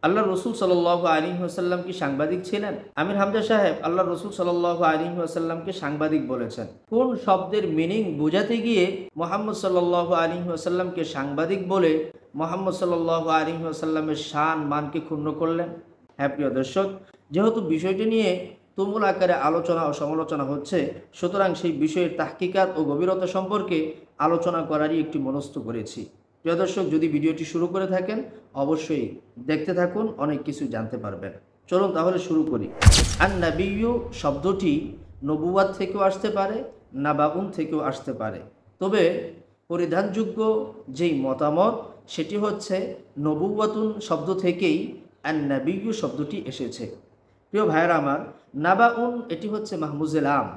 আল্লাহ রসুল সাল্লাল্লাহু আলাইহি ওয়াসাল্লাম কি সাংবাদিক ছিলেন? আমির হামজা সাহেব আল্লাহ রসুল সাল্লাল্লাহু আলাইহি ওয়াসাল্লামকে সাংবাদিক বলেছেন। কোন শব্দের মিনিং বোঝাতে গিয়ে মুহাম্মদ সাল্লাল্লাহু আলাইহি ওয়াসাল্লামকে সাংবাদিক বলে মুহাম্মদ সাল্লাল্লাহু আলাইহি ওয়াসাল্লামের শান মানকে ক্ষুণ্ণ করলেন? হ্যাঁ প্রিয় দর্শক, যেহেতু বিষয়টি নিয়ে তুমুল আকারে আলোচনা ও সমালোচনা হচ্ছে, সুতরাং সেই বিষয়ের তাহকিকাত ও গভীরতা সম্পর্কে আলোচনা করারই একটি মনস্থ করেছি। প্রিয় দর্শক, যদি ভিডিওটি শুরু করে থাকেন অবশ্যই দেখতে থাকুন, অনেক কিছু জানতে পারবেন। চলুন তাহলে শুরু করি। আর নাবিয়্যু শব্দটি নবুয়াত থেকেও আসতে পারে, নাবাউন থেকেও আসতে পারে। তবে পরিধানযোগ্য যেই মতামত সেটি হচ্ছে নবুওয়াতুন শব্দ থেকেই আর নাবিয়্যু শব্দটি এসেছে। প্রিয় ভাইয়েরা আমার, নাবাউন এটি হচ্ছে মাহমুজুল আম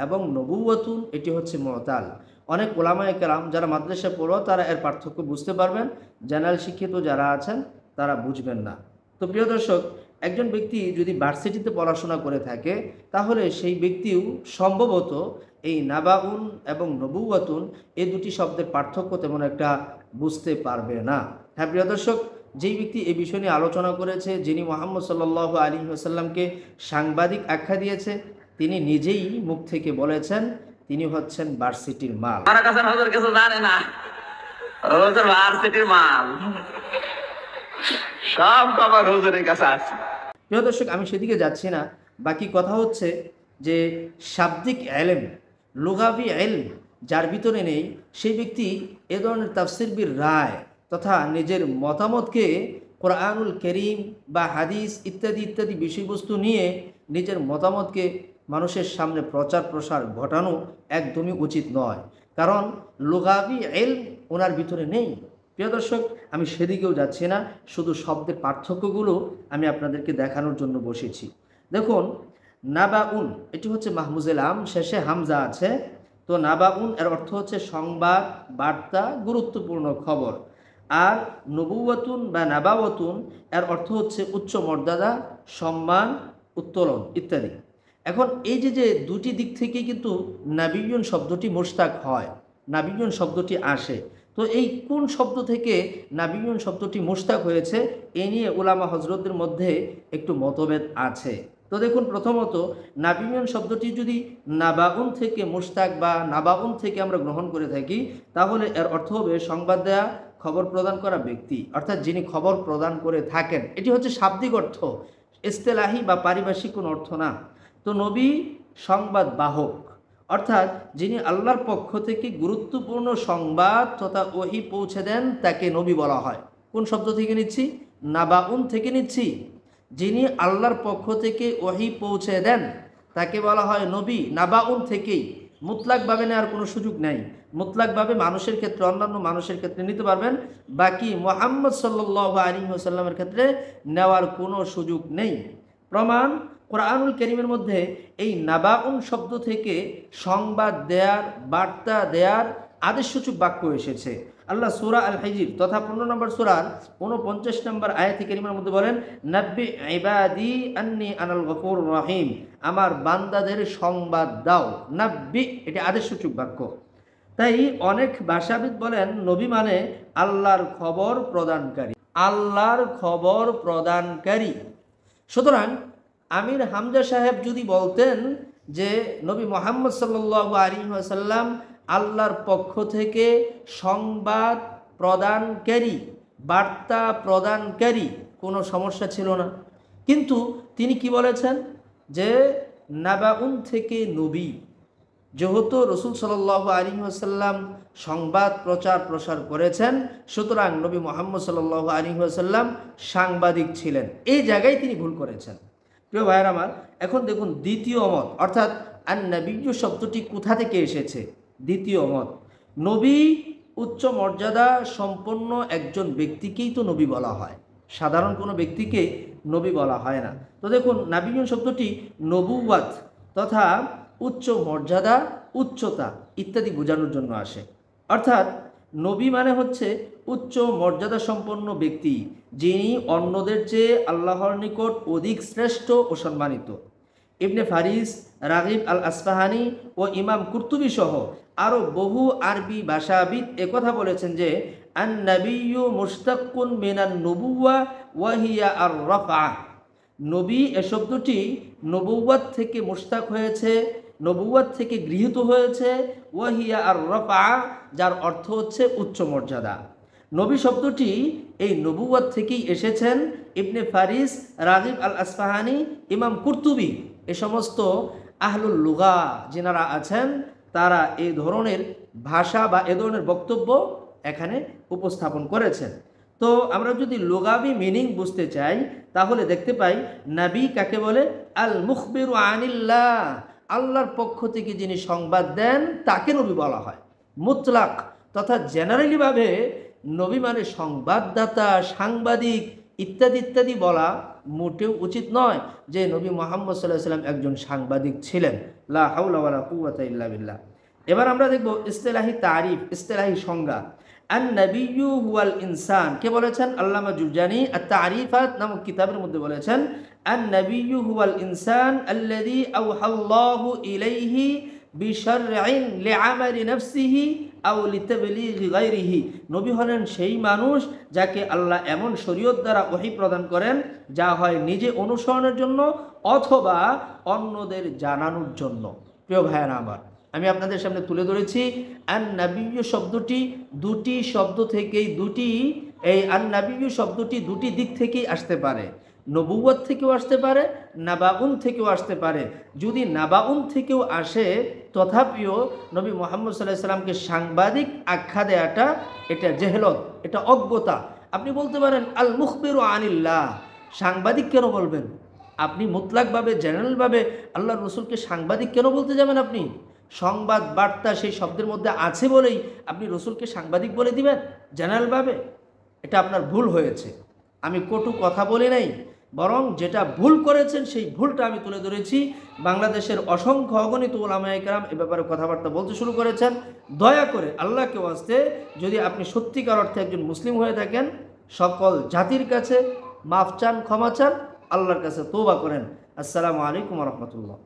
এবং নবুওয়াতুন এটি হচ্ছে মুতাল। অনেক ওলামায়ে কেরাম যারা মাদ্রাসায় পড়ো তারা এর পার্থক্য বুঝতে পারবেন, জেনারেল শিক্ষিত যারা আছেন তারা বুঝবেন না। তো প্রিয় দর্শক, একজন ব্যক্তি যদি ভার্সিটিতে পড়াশোনা করে থাকে তাহলে সেই ব্যক্তিও সম্ভবত এই নাবাউন এবং নবুওয়াতুন এই দুটি শব্দের পার্থক্য তেমন একটা বুঝতে পারবে না। হ্যাঁ প্রিয় দর্শক, যেই ব্যক্তি এই বিষয় নিয়ে আলোচনা করেছে, যিনি মুহাম্মদ সাল্লাল্লাহু আলাইহি ওয়াসাল্লামকে সাংবাদিক আখ্যা দিয়েছে, তিনি নিজেই মুখ থেকে বলেছেন তিনি হচ্ছেন ভার্সিটির মাল। আমার কাছে হুজুর কিছু জানে না, হুজুর ভার্সিটির মাল, সব খবর হুজুরের কাছে আছে। প্রিয় দর্শক, আমি সেদিকে যাচ্ছি না। বাকি কথা হচ্ছে যে শাব্দিক এলেম, লুগাবি এলম যার ভিতরে নেই, সেই ব্যক্তি এ ধরনের তাফসির রায় তথা নিজের মতামতকে কোরআনুল কারীম বা হাদিস ইত্যাদি ইত্যাদি বিষয়বস্তু নিয়ে নিজের মতামতকে মানুষের সামনে প্রচার প্রসার ঘটানো একদমই উচিত নয়, কারণ লুগাবি এলম ওনার ভিতরে নেই। প্রিয় দর্শক, আমি সেদিকেও যাচ্ছি না, শুধু শব্দের পার্থক্যগুলো আমি আপনাদেরকে দেখানোর জন্য বসেছি। দেখুন, নাবাউন এটি হচ্ছে মাহমুজুল আম, শেষে হামজা আছে। তো নাবাউন এর অর্থ হচ্ছে সংবাদ, বার্তা, গুরুত্বপূর্ণ খবর। আর নবুওয়াতুন বা নাবাওয়াতুন এর অর্থ হচ্ছে উচ্চ মর্যাদা, সম্মান, উত্তোলন ইত্যাদি। এখন এই যে দুটি দিক থেকে কিন্তু নাবিয়্যুন শব্দটি মুশতাক হয়, নাবিয়্যুন শব্দটি আসে। তো এই কোন শব্দ থেকে নাবিয়্যুন শব্দটি মুশতাক হয়েছে এ নিয়ে উলামা হজরতদের মধ্যে একটু মতভেদ আছে। তো দেখুন, প্রথমত নাবিয়্যুন শব্দটি যদি নাবাউন থেকে মুশতাক বা নাবাউন থেকে আমরা গ্রহণ করে থাকি, তাহলে এর অর্থ হবে সংবাদ দেয়া, খবর প্রদান করা ব্যক্তি, অর্থাৎ যিনি খবর প্রদান করে থাকেন। এটি হচ্ছে শাব্দিক অর্থ, ইস্তেলাহি বা পারিভাষিক কোনো অর্থ না। তো নবী সংবাদ বাহক, অর্থাৎ যিনি আল্লাহর পক্ষ থেকে গুরুত্বপূর্ণ সংবাদ তথা ওহী পৌঁছে দেন তাকে নবী বলা হয়। কোন শব্দ থেকে নিচ্ছি? নাবাউন থেকে নিচ্ছি। যিনি আল্লাহর পক্ষ থেকে ওহী পৌঁছে দেন তাকে বলা হয় নবী, নাবাউন থেকেই। মুতলাকভাবে নেওয়ার কোনো সুযোগ নেই। মুতলাকভাবে মানুষের ক্ষেত্রে, অন্যান্য মানুষের ক্ষেত্রে নিতে পারবেন, বাকি মুহাম্মদ সাল্লাল্লাহু আলাইহি ওয়াসাল্লামের ক্ষেত্রে নেওয়ার কোনো সুযোগ নেই। প্রমাণ, কোরআনুল কারীমের মধ্যে এই নাবাউন শব্দ থেকে সংবাদ দেয়ার, বার্তা দেয়ার আদেশসূচক বাক্য এসেছে। আল্লাহ সূরা আল হিজর তথা 15 নম্বর সূরার 49 নম্বর আয়াতে কারিমার মধ্যে বলেন, নাব্বি ইবাদি আন্নী আনাল গফুরুর রহিম, আমার বান্দাদের সংবাদ দাও। নাব্বি এটি আদেশসূচক বাক্য। তাই অনেক ভাষাবিদ বলেন নবী মানে আল্লাহর খবর প্রদানকারী, আল্লাহর খবর প্রদানকারী। সুতরাং আমির হামজা সাহেব যদি বলতেন যে নবী মুহাম্মদ সাল্লাল্লাহু আলাইহি ওয়াসাল্লাম আল্লাহর পক্ষ থেকে সংবাদ প্রদানকারী, বার্তা প্রদানকারী, কোনো সমস্যা ছিল না। কিন্তু তিনি কি বলেছেন যে নাবাউন থেকে নবী, যেহেতু রসুল সাল্লাল্লাহু আলাইহি ওয়াসাল্লাম সংবাদ প্রচার প্রসার করেছেন, সুতরাং নবী মুহাম্মদ সাল্লাল্লাহু আলাইহি ওয়াসাল্লাম সাংবাদিক ছিলেন। এই জায়গায় তিনি ভুল করেছেন। প্রিয় ভাইয়ের আমার, এখন দেখুন দ্বিতীয় মত, অর্থাৎ আন নাবিয়্যু শব্দটি কোথা থেকে এসেছে। দ্বিতীয় মত, নবী উচ্চ মর্যাদা সম্পন্ন একজন ব্যক্তিকেই তো নবী বলা হয়, সাধারণ কোনো ব্যক্তিকে নবী বলা হয় না। তো দেখুন, নাবিয়্যুন শব্দটি নবুওয়াত তথা উচ্চ মর্যাদা, উচ্চতা ইত্যাদি বোঝানোর জন্য আসে। অর্থাৎ নবী মানে হচ্ছে উচ্চ মর্যাদা সম্পন্ন ব্যক্তি, যিনি অন্যদের চেয়ে আল্লাহর নিকট অধিক শ্রেষ্ঠ ও সম্মানিত। ইবনে ফারিস, রাগিব আল আসফাহানি ও ইমাম কুরতুবী সহ আরও বহু আরবি ভাষাবিদ একথা বলেছেন যে আন নাবিয়্যু মুশতাক্কুন মিনান নুবুওয়া ওয়া হিয়া আর রাফআ। নবী এ শব্দটি নবুওয়াত থেকে মুশতাক হয়েছে, নবুওয়াত থেকে গৃহীত হয়েছে, ওয়া হিয়া আর রাফআ, যার অর্থ হচ্ছে উচ্চ মর্যাদা। নবী শব্দটি এই নবুওয়াত থেকেই এসেছেন। ইবনে ফারিস, রাগিব আল আসফাহানি, ইমাম কুরতুবি, এ সমস্ত আহলুল লুগা যিনারা আছেন তারা এই ধরনের ভাষা বা এ ধরনের বক্তব্য এখানে উপস্থাপন করেছেন। তো আমরা যদি লুগাবি মিনিং বুঝতে চাই তাহলে দেখতে পাই নবী কাকে বলে? আল মুখবিরু আনিল্লাহ, আল্লাহর পক্ষ থেকে যিনি সংবাদ দেন তাকে নবী বলা হয়। মুতলাক তথা জেনারেলিভাবে নবী মানে সংবাদদাতা, সাংবাদিক ইত্যাদি ইত্যাদি বলা মোটেও উচিত নয় যে নবী মুহাম্মদ সাল্লাল্লাহু আলাইহি ওয়াসাল্লাম একজন সাংবাদিক ছিলেন। লা হাওলা ওয়ালা কুওয়াতা ইল্লা বিল্লাহ। এবার আমরা দেখব ইসতিলাহি তারিফ, ইসতিলাহি সংজ্ঞা। আন নাবিয়্যু হুয়াল ইনসান, কে বলেছেন? আল্লামা জুরজানি আত-তারিফাত নামক কিতাবের মধ্যে বলেছেন আন নাবিয়্যু হুয়াল ইনসান আল্লাযী আওহাল্লাহু ইলাইহি বিশরইন লিআমালি নাফসিহি আও লিতাবলীগি গায়রিহি। নবী হলেন সেই মানুষ যাকে আল্লাহ এমন শরীয়ত দ্বারা ওহী প্রদান করেন যা হয় নিজে অনুসরণের জন্য অথবা অন্যদের জানানোর জন্য। প্রিয় ভাইয়েরা আমার, আমি আপনাদের সামনে তুলে ধরেছি আন নাবিয়্যু শব্দটি দুটি শব্দ থেকেই এই আন নাবিয়্যু শব্দটি দুটি দিক থেকেই আসতে পারে। নবুওয়াত থেকেও আসতে পারে, নাবাউন থেকেও আসতে পারে। যদি নাবাউন থেকেও আসে তথাপিও নবী মুহাম্মদ সাল্লাল্লাহু আলাইহি সাল্লামকে সাংবাদিক আখ্যা দেওয়াটা এটা জেহলত, এটা অজ্ঞতা। আপনি বলতে পারেন আল মুখবিরু আনিল্লাহ, সাংবাদিক কেন বলবেন? আপনি মুতলাকভাবে জেনারেলভাবে আল্লাহর রসুলকে সাংবাদিক কেন বলতে যাবেন? আপনি সংবাদ বার্তা সেই শব্দের মধ্যে আছে বলেই আপনি রসুলকে সাংবাদিক বলে দিবেন জেনারেলভাবে? এটা আপনার ভুল হয়েছে। আমি কটু কথা বলি নাই, বরং যেটা ভুল করেছেন সেই ভুলটা আমি তুলে ধরেছি। বাংলাদেশের অসংখ্য অগণিত উলামায়ে কেরাম এ ব্যাপারে কথাবার্তা বলতে শুরু করেছেন। দয়া করে আল্লাহকে ওয়াস্তে যদি আপনি সত্যিকার অর্থে একজন মুসলিম হয়ে থাকেন, সকল জাতির কাছে মাফ চান, ক্ষমা চান, আল্লাহর কাছে তওবা করেন। আসসালামু আলাইকুম ওয়া রাহমাতুল্লাহ।